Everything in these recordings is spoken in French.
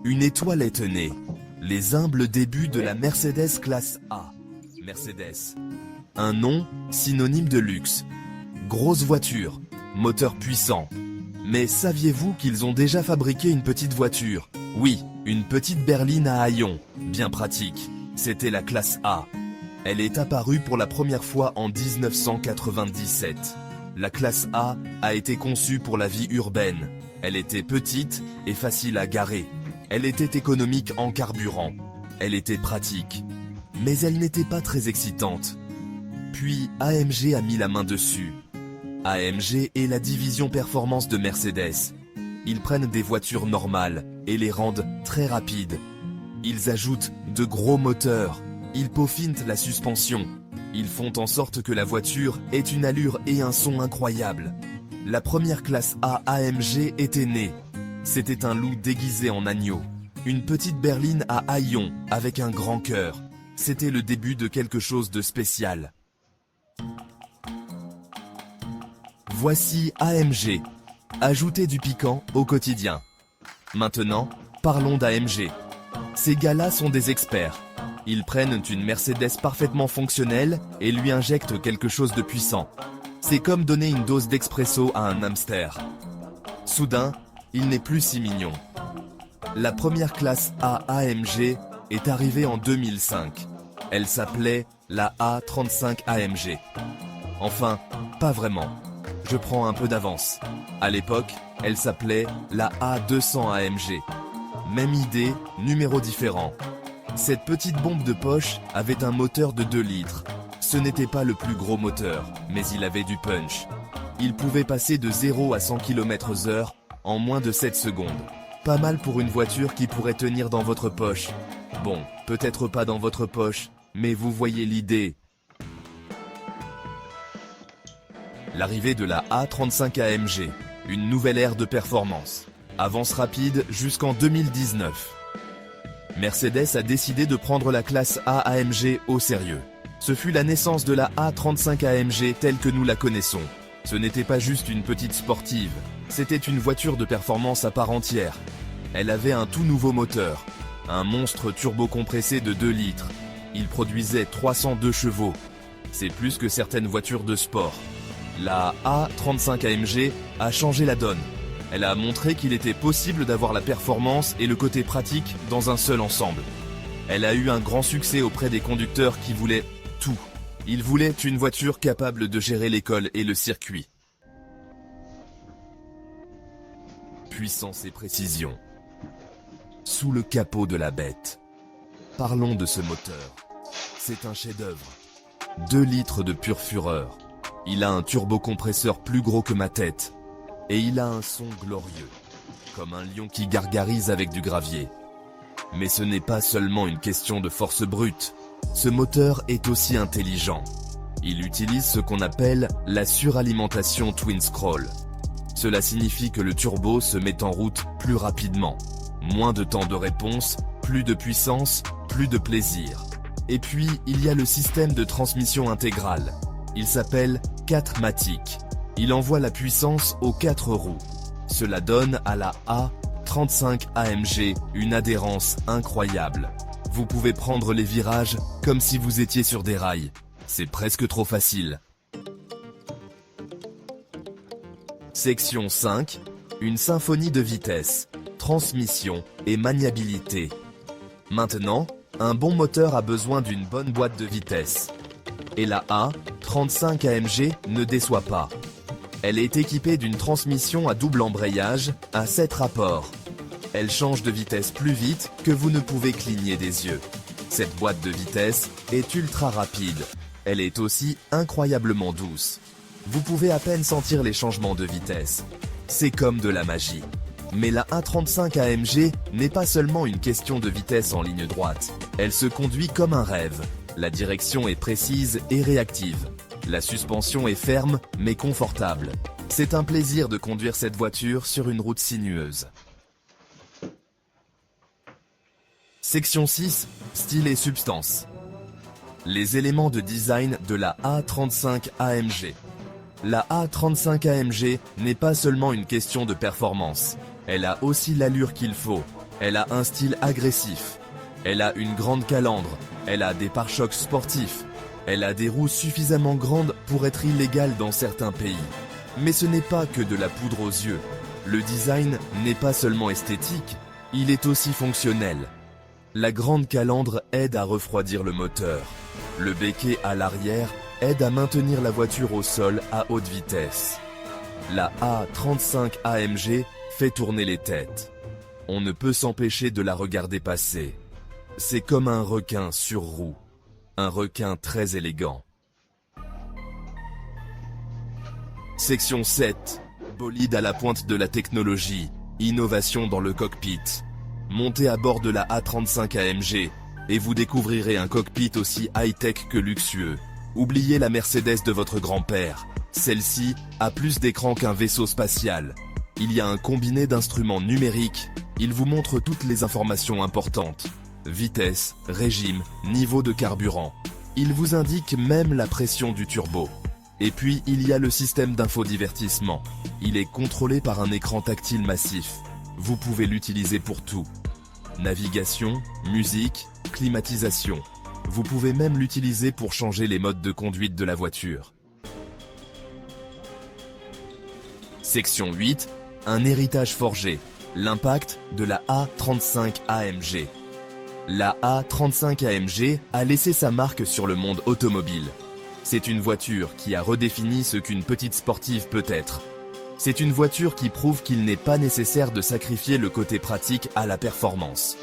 Une étoile est née. Les humbles débuts de la Mercedes classe A. Mercedes. Un nom, synonyme de luxe. Grosse voiture, moteur puissant. Mais saviez-vous qu'ils ont déjà fabriqué une petite voiture? Oui, une petite berline à haillons, bien pratique. C'était la classe A. Elle est apparue pour la première fois en 1997. La classe A été conçue pour la vie urbaine. Elle était petite et facile à garer. Elle était économique en carburant. Elle était pratique. Mais elle n'était pas très excitante. Puis AMG a mis la main dessus. AMG est la division performance de Mercedes. Ils prennent des voitures normales et les rendent très rapides. Ils ajoutent de gros moteurs. Ils peaufinent la suspension. Ils font en sorte que la voiture ait une allure et un son incroyables. La première classe A AMG était née. C'était un loup déguisé en agneau. Une petite berline à haillons avec un grand cœur. C'était le début de quelque chose de spécial. Voici AMG. Ajoutez du piquant au quotidien. Maintenant, parlons d'AMG. Ces gars-là sont des experts. Ils prennent une Mercedes parfaitement fonctionnelle et lui injectent quelque chose de puissant. C'est comme donner une dose d'expresso à un hamster. Soudain, il n'est plus si mignon. La première classe A AMG est arrivée en 2005. Elle s'appelait la A35 AMG. Enfin, pas vraiment. Je prends un peu d'avance. À l'époque, elle s'appelait la A200 AMG. Même idée, numéro différent. Cette petite bombe de poche avait un moteur de 2 litres. Ce n'était pas le plus gros moteur, mais il avait du punch. Il pouvait passer de 0 à 100 km/h en moins de 7 secondes. Pas mal pour une voiture qui pourrait tenir dans votre poche. Bon, peut-être pas dans votre poche, mais vous voyez l'idée. L'arrivée de la A35 AMG, une nouvelle ère de performance. Avance rapide jusqu'en 2019. Mercedes a décidé de prendre la classe A AMG au sérieux. Ce fut la naissance de la A35 AMG telle que nous la connaissons. Ce n'était pas juste une petite sportive, c'était une voiture de performance à part entière. Elle avait un tout nouveau moteur, un monstre turbocompressé de 2 litres. Il produisait 302 chevaux. C'est plus que certaines voitures de sport. La A35 AMG a changé la donne. Elle a montré qu'il était possible d'avoir la performance et le côté pratique dans un seul ensemble. Elle a eu un grand succès auprès des conducteurs qui voulaient tout. Ils voulaient une voiture capable de gérer l'école et le circuit. Puissance et précision. Sous le capot de la bête. Parlons de ce moteur. C'est un chef-d'œuvre. 2 litres de pure fureur. Il a un turbocompresseur plus gros que ma tête. Et il a un son glorieux, comme un lion qui gargarise avec du gravier. Mais ce n'est pas seulement une question de force brute. Ce moteur est aussi intelligent. Il utilise ce qu'on appelle la suralimentation twin scroll. Cela signifie que le turbo se met en route plus rapidement. Moins de temps de réponse, plus de puissance, plus de plaisir. Et puis, il y a le système de transmission intégrale. Il s'appelle 4MATIC. Il envoie la puissance aux 4 roues. Cela donne à la A35 AMG une adhérence incroyable. Vous pouvez prendre les virages comme si vous étiez sur des rails. C'est presque trop facile. Section 5. Une symphonie de vitesse, transmission et maniabilité. Maintenant, un bon moteur a besoin d'une bonne boîte de vitesse. Et la A35 AMG ne déçoit pas. Elle est équipée d'une transmission à double embrayage, à 7 rapports. Elle change de vitesse plus vite que vous ne pouvez cligner des yeux. Cette boîte de vitesse est ultra rapide. Elle est aussi incroyablement douce. Vous pouvez à peine sentir les changements de vitesse. C'est comme de la magie. Mais la A35 AMG n'est pas seulement une question de vitesse en ligne droite. Elle se conduit comme un rêve. La direction est précise et réactive. La suspension est ferme mais confortable. C'est un plaisir de conduire cette voiture sur une route sinueuse. Section 6. Style et substance. Les éléments de design de la A35 AMG. La A35 AMG n'est pas seulement une question de performance. Elle a aussi l'allure qu'il faut. Elle a un style agressif. Elle a une grande calandre. Elle a des pare-chocs sportifs. Elle a des roues suffisamment grandes pour être illégale dans certains pays. Mais ce n'est pas que de la poudre aux yeux. Le design n'est pas seulement esthétique, il est aussi fonctionnel. La grande calandre aide à refroidir le moteur. Le béquet à l'arrière aide à maintenir la voiture au sol à haute vitesse. La A35 AMG fait tourner les têtes. On ne peut s'empêcher de la regarder passer. C'est comme un requin sur roue. Un requin très élégant. Section 7. Bolide à la pointe de la technologie. Innovation dans le cockpit. Montez à bord de la A35 AMG et vous découvrirez un cockpit aussi high-tech que luxueux. Oubliez la Mercedes de votre grand-père. Celle-ci a plus d'écran qu'un vaisseau spatial. Il y a un combiné d'instruments numériques. Il vous montre toutes les informations importantes. Vitesse, régime, niveau de carburant. Il vous indique même la pression du turbo. Et puis, il y a le système d'infodivertissement. Il est contrôlé par un écran tactile massif. Vous pouvez l'utiliser pour tout. Navigation, musique, climatisation. Vous pouvez même l'utiliser pour changer les modes de conduite de la voiture. Section 8. Un héritage forgé. L'impact de la A35 AMG. La A35 AMG a laissé sa marque sur le monde automobile. C'est une voiture qui a redéfini ce qu'une petite sportive peut être. C'est une voiture qui prouve qu'il n'est pas nécessaire de sacrifier le côté pratique à la performance.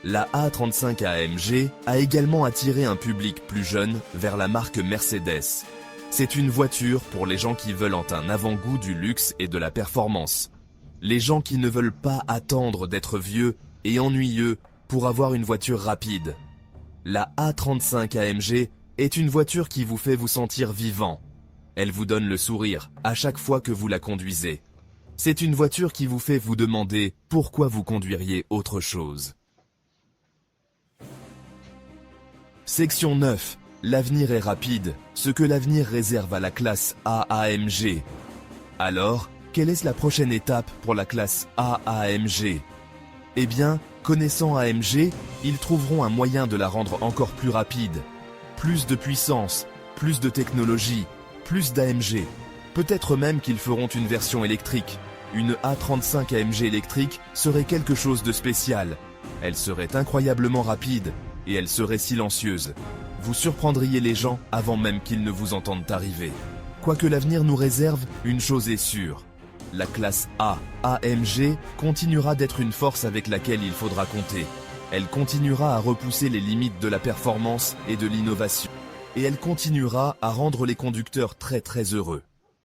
La A35 AMG a également attiré un public plus jeune vers la marque Mercedes. C'est une voiture pour les gens qui veulent un avant-goût du luxe et de la performance. Les gens qui ne veulent pas attendre d'être vieux et ennuyeux pour avoir une voiture rapide. La A35 AMG est une voiture qui vous fait vous sentir vivant. Elle vous donne le sourire à chaque fois que vous la conduisez. C'est une voiture qui vous fait vous demander pourquoi vous conduiriez autre chose. Section 9. L'avenir est rapide, ce que l'avenir réserve à la classe A AMG. Alors, quelle est la prochaine étape pour la classe A AMG? Eh bien, connaissant AMG, ils trouveront un moyen de la rendre encore plus rapide. Plus de puissance, plus de technologie, plus d'AMG. Peut-être même qu'ils feront une version électrique. Une A35 AMG électrique serait quelque chose de spécial. Elle serait incroyablement rapide et elle serait silencieuse. Vous surprendriez les gens avant même qu'ils ne vous entendent arriver. Quoique l'avenir nous réserve, une chose est sûre. La classe A, AMG, continuera d'être une force avec laquelle il faudra compter. Elle continuera à repousser les limites de la performance et de l'innovation. Et elle continuera à rendre les conducteurs très heureux.